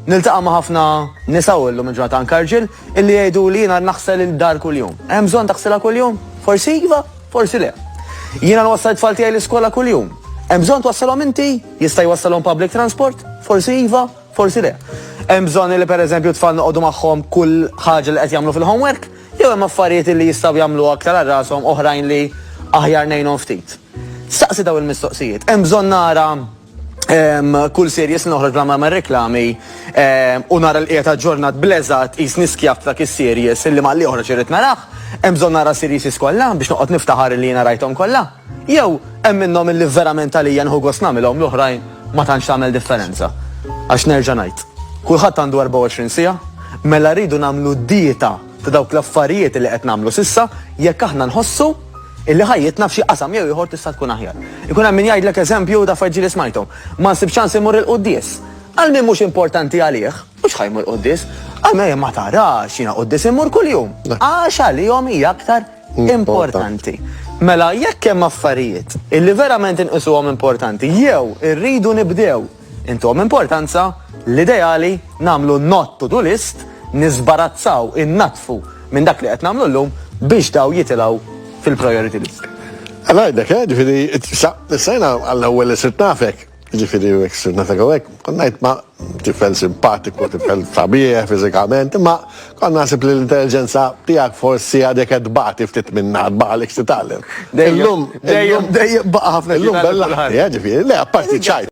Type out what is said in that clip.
niltaqa' ma' ħafna nisa u llum il-ġurnata anke irġiel illi jgħidu li jiena naħsel il-dar kuljum. Hemm bżonn taħsilha kuljum? Forsi iva, forsi le. Jiena nwassal it-tfal tiegħi l-iskola kuljum. Hemm bżonn twassalhom inti? Jista' jwassalhom public transport? Forsi iva, forsi le. Hemm bżonn li pereżempju tfal noqogħdu magħhom kull ħaġa li qed jagħmlu fil-homework? Jew hemm affarijiet li jistgħu jagħmlu aktar għal rashom oħrajn li aħjar ngħinhom ftit. Staqsi daw il-mistoqsijiet. Hemm bżonn nara kull serjes noħroġ bla ma' reklami u nara l-qiegħed ġurnat bleżat qis niskjaft dak is-serjes illi ma li oħroġ irid narah. Hemm bżonn nara serjes kollha biex noqgħod niftaħar li jiena rajthom kollha. Jew hemm minnhom illi verament għalija nħu gost nagħmilhom l-oħrajn ma tantx tagħmel differenza. Għax nerġa' ngħid. Kulħadd għandu 24 siegħa, mela rridu nagħmlu dieta ta' dawk l-affarijiet li qed nagħmlu s'issa jekk aħna nħossu illi ħajjitna f'xi qasam jew ieħor tista' tkun aħjar. Ikun hemm min jgħidlek eżempju ta' faġġi li smajthom. Ma nsib ċans imur il-quddies. Għal min mhux importanti għalih, mhux ħajmur quddies, għal min ma tarax jiena quddies imur kuljum. Għax għalihom hija aktar importanti. Mela jekk hemm affarijiet illi verament inqisuhom importanti jew irridu nibdew intuhom importanza, l-ideali nagħmlu not to do list, nisbarazzaw innatfu minn dak li qed nagħmlu llum biex daw jitilgħu fil-priority list. Għalajdek, ġifiri, s-sajna għall-ewwel li sirt nafek, ġifiri u għek sirt nafek għawek, konnajt ma tifel simpatiku, tifel sabiħ fizikament, ma konna nasib li l-intelligenza tijak forsi għadek għadbati ftit minna għadbaqalek s-titallem. Dejjem baqa ħafna Illum bella ħafna, ġifiri, le, apparti ċajt.